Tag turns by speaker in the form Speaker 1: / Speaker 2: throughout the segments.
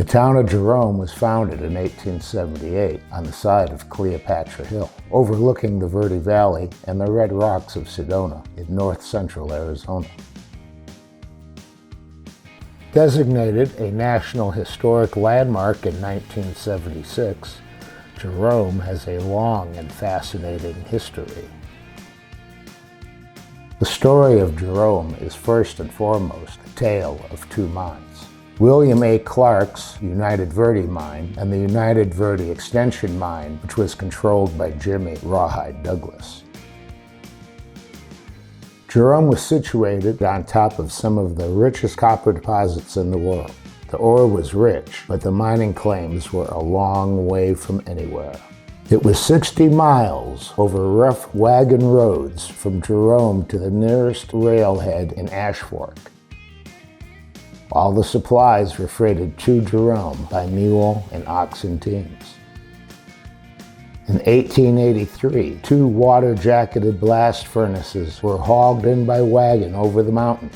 Speaker 1: town of Jerome was founded in 1878 on the side of Cleopatra Hill, overlooking the Verde Valley and the Red Rocks of Sedona in north-central Arizona. Designated a National Historic Landmark in 1976, Jerome has a long and fascinating history. The story of Jerome is first and foremost a tale of two mines. William A. Clark's United Verde mine and the United Verde Extension mine, which was controlled by Jimmy Rawhide Douglas. Jerome was situated on top of some of the richest copper deposits in the world. The ore was rich, but the mining claims were a long way from anywhere. It was 60 miles over rough wagon roads from Jerome to the nearest railhead in Ash Fork. All the supplies were freighted to Jerome by mule and oxen teams. In 1883, 2 water-jacketed blast furnaces were hauled in by wagon over the mountain.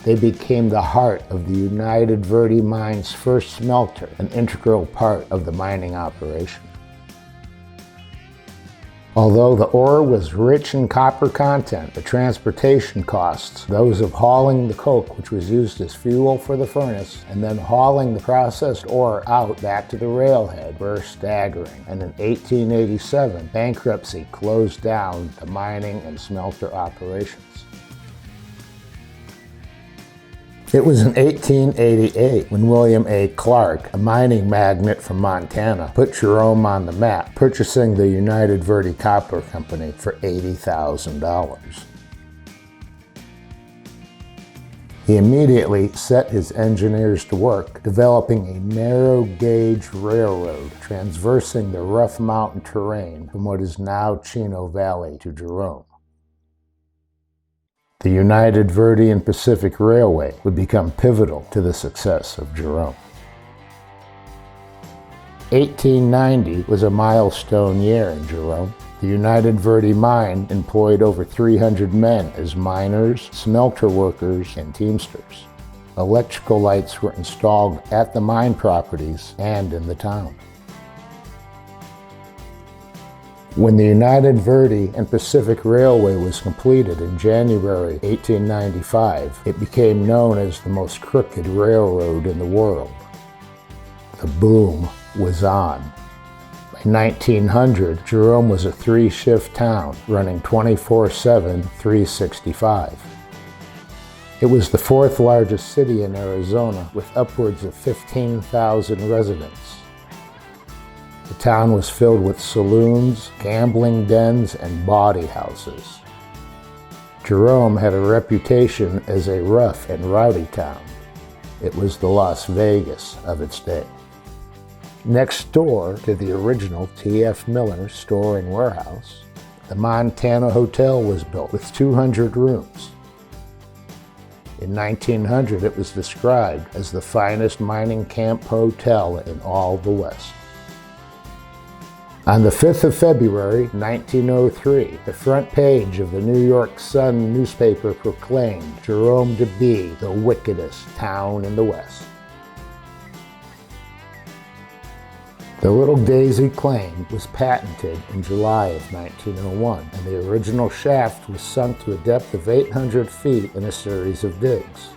Speaker 1: They became the heart of the United Verde mine's first smelter, an integral part of the mining operation. Although the ore was rich in copper content, the transportation costs, those of hauling the coke, which was used as fuel for the furnace, and then hauling the processed ore out back to the railhead, were staggering. And in 1887, bankruptcy closed down the mining and smelter operations. It was in 1888 when William A. Clark, a mining magnate from Montana, put Jerome on the map, purchasing the United Verde Copper Company for $80,000. He immediately set his engineers to work, developing a narrow-gauge railroad traversing the rough mountain terrain from what is now Chino Valley to Jerome. The United Verde and Pacific Railway would become pivotal to the success of Jerome. 1890 was a milestone year in Jerome. The United Verde mine employed over 300 men as miners, smelter workers, and teamsters. Electrical lights were installed at the mine properties and in the town. When the United Verde and Pacific Railway was completed in January 1895, it became known as the most crooked railroad in the world. The boom was on. By 1900, Jerome was a 3-shift town, running 24/7, 365. It was the 4th largest city in Arizona, with upwards of 15,000 residents. The town was filled with saloons, gambling dens, and bawdy houses. Jerome had a reputation as a rough and rowdy town. It was the Las Vegas of its day. Next door to the original T.F. Miller store and warehouse, the Montana Hotel was built with 200 rooms. In 1900, it was described as the finest mining camp hotel in all the West. On the 5th of February, 1903, the front page of the New York Sun newspaper proclaimed Jerome to be the wickedest town in the West. The Little Daisy claim was patented in July of 1901, and the original shaft was sunk to a depth of 800 feet in a series of digs.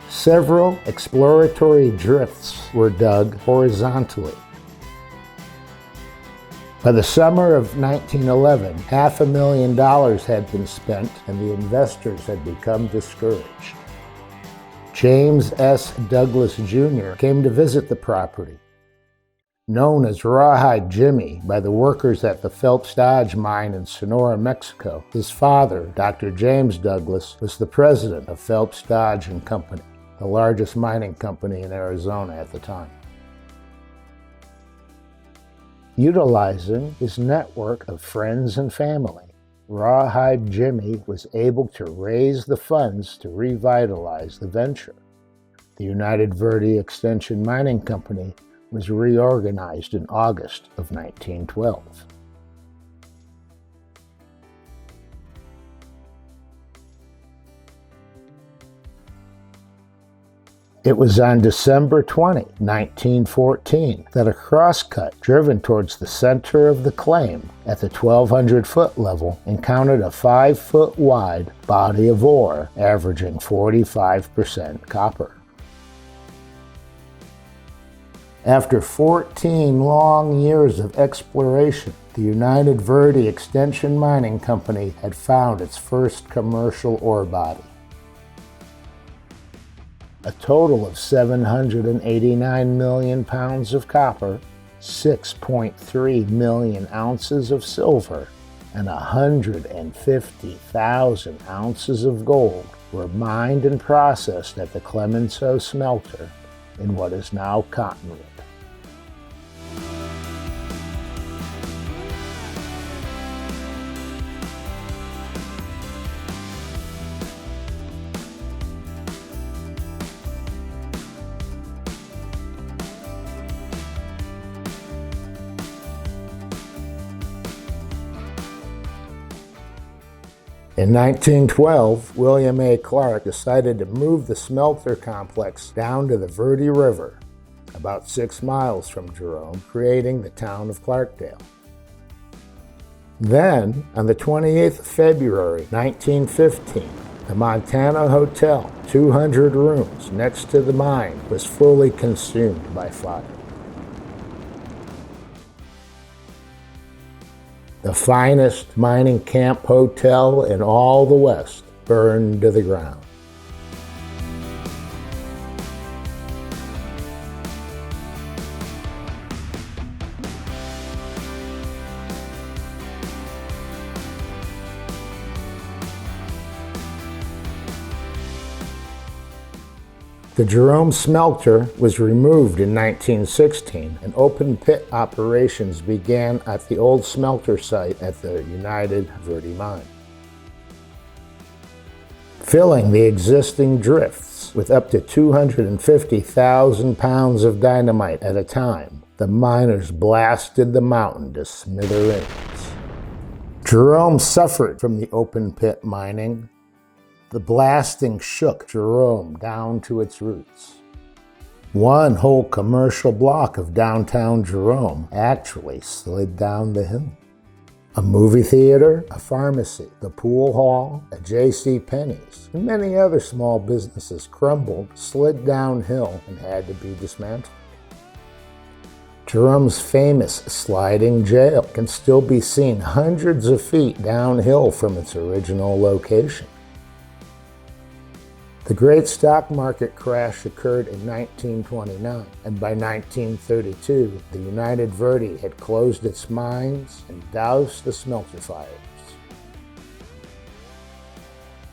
Speaker 1: Several exploratory drifts were dug horizontally. By the summer of 1911, $500,000 had been spent and the investors had become discouraged. James S. Douglas Jr. came to visit the property. Known as Rawhide Jimmy by the workers at the Phelps Dodge mine in Sonora, Mexico, his father, Dr. James Douglas, was the president of Phelps Dodge and Company, the largest mining company in Arizona at the time. Utilizing his network of friends and family, Rawhide Jimmy was able to raise the funds to revitalize the venture. The United Verde Extension Mining Company was reorganized in August of 1912. It was on December 20, 1914, that a crosscut driven towards the center of the claim at the 1,200-foot level encountered a 5-foot wide body of ore averaging 45% copper. After 14 long years of exploration, the United Verde Extension Mining Company had found its first commercial ore body. A total of 789 million pounds of copper, 6.3 million ounces of silver, and 150,000 ounces of gold were mined and processed at the Clemenceau smelter in what is now Cottonwood. In 1912, William A. Clark decided to move the smelter complex down to the Verde River, about 6 miles from Jerome, creating the town of Clarkdale. Then, on the 28th of February, 1915, the Montana Hotel, 200 rooms next to the mine, was fully consumed by fire. The finest mining camp hotel in all the West burned to the ground. The Jerome smelter was removed in 1916, and open pit operations began at the old smelter site at the United Verde mine. Filling the existing drifts with up to 250,000 pounds of dynamite at a time, the miners blasted the mountain to smithereens. Jerome suffered from the open pit mining. The blasting shook Jerome down to its roots. One whole commercial block of downtown Jerome actually slid down the hill. A movie theater, a pharmacy, the pool hall, a J.C. Penney's, and many other small businesses crumbled, slid downhill, and had to be dismantled. Jerome's famous sliding jail can still be seen hundreds of feet downhill from its original location. The great stock market crash occurred in 1929, and by 1932, the United Verde had closed its mines and doused the smelter fires.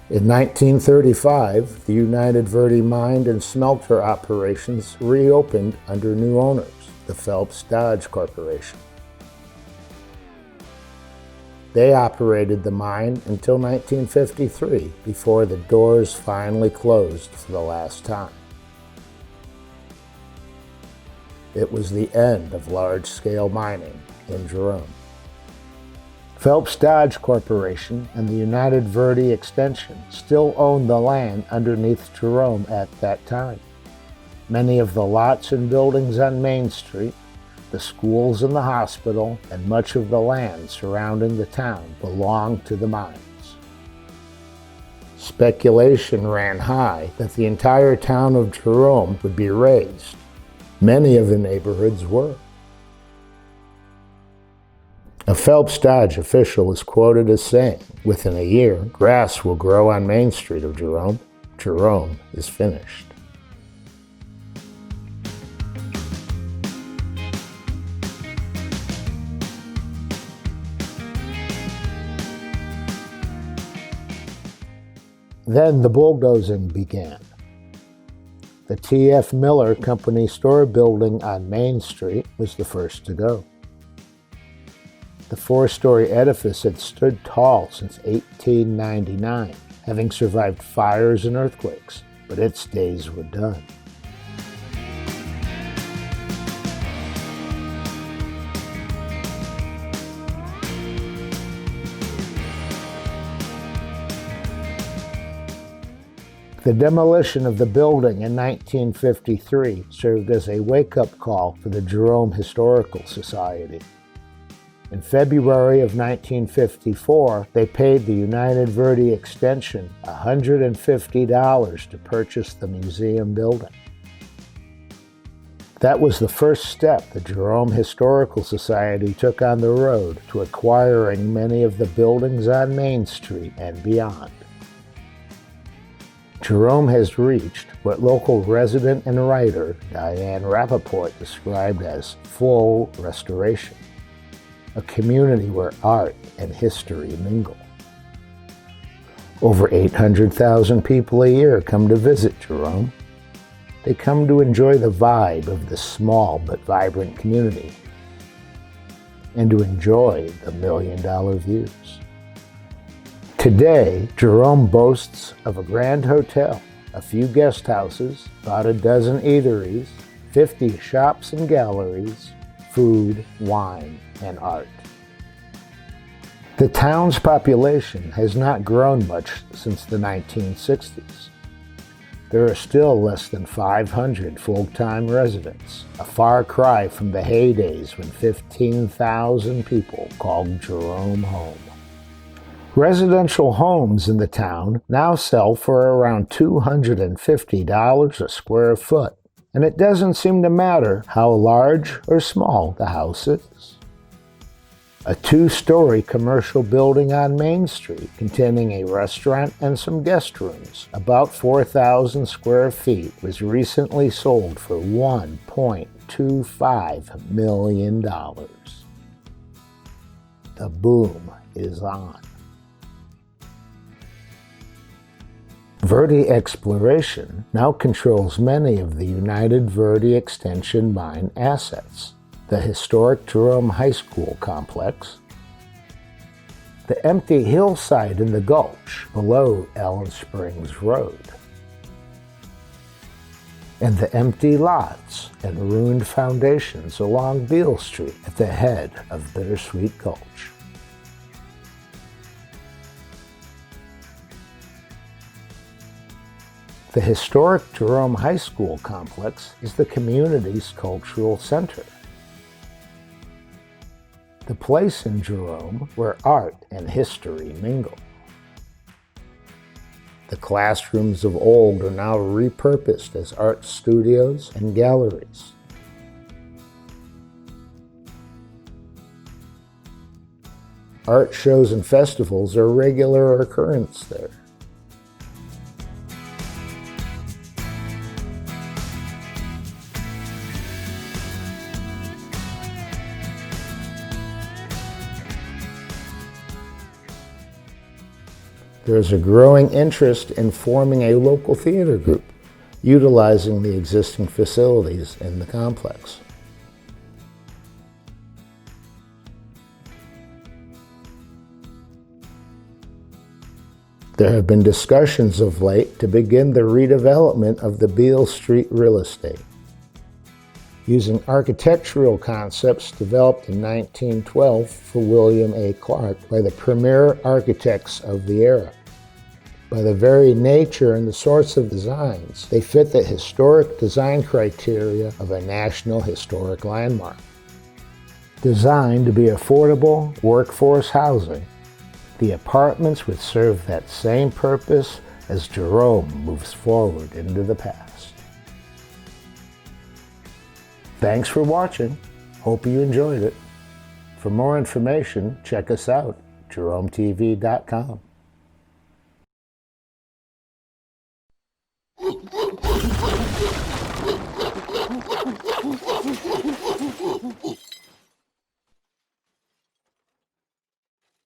Speaker 1: In 1935, the United Verde mine and smelter operations reopened under new owners, the Phelps Dodge Corporation. They operated the mine until 1953, before the doors finally closed for the last time. It was the end of large-scale mining in Jerome. Phelps Dodge Corporation and the United Verde Extension still owned the land underneath Jerome at that time. Many of the lots and buildings on Main Street, the schools and the hospital, and much of the land surrounding the town belonged to the mines. Speculation ran high that the entire town of Jerome would be razed. Many of the neighborhoods were. A Phelps Dodge official was quoted as saying, "Within a year, grass will grow on Main Street of Jerome. Jerome is finished." Then the bulldozing began. The T.F. Miller Company store building on Main Street was the first to go. The 4-story edifice had stood tall since 1899, having survived fires and earthquakes, but its days were done. The demolition of the building in 1953 served as a wake-up call for the Jerome Historical Society. In February of 1954, they paid the United Verde Extension $150 to purchase the museum building. That was the first step the Jerome Historical Society took on the road to acquiring many of the buildings on Main Street and beyond. Jerome has reached what local resident and writer Diane Rappaport described as full restoration, a community where art and history mingle. Over 800,000 people a year come to visit Jerome. They come to enjoy the vibe of this small but vibrant community and to enjoy the million-dollar views. Today, Jerome boasts of a grand hotel, a few guest houses, about a dozen eateries, 50 shops and galleries, food, wine, and art. The town's population has not grown much since the 1960s. There are still less than 500 full-time residents, a far cry from the heydays when 15,000 people called Jerome home. Residential homes in the town now sell for around $250 a square foot, and it doesn't seem to matter how large or small the house is. A two-story commercial building on Main Street containing a restaurant and some guest rooms, about 4,000 square feet, was recently sold for $1.25 million. The boom is on. Verde Exploration now controls many of the United Verde Extension mine assets, the historic Jerome High School complex, the empty hillside in the gulch below Allen Springs Road, and the empty lots and ruined foundations along Beale Street at the head of Bittersweet Gulch. The historic Jerome High School complex is the community's cultural center. The place in Jerome where art and history mingle. The classrooms of old are now repurposed as art studios and galleries. Art shows and festivals are a regular occurrence there. There is a growing interest in forming a local theater group, utilizing the existing facilities in the complex. There have been discussions of late to begin the redevelopment of the Beale Street real estate, using architectural concepts developed in 1912 for William A. Clark by the premier architects of the era. By the very nature and the sorts of designs, they fit the historic design criteria of a national historic landmark. Designed to be affordable workforce housing, the apartments would serve that same purpose as Jerome moves forward into the past. Thanks for watching. Hope you enjoyed it. For more information, check us out, jerometv.com.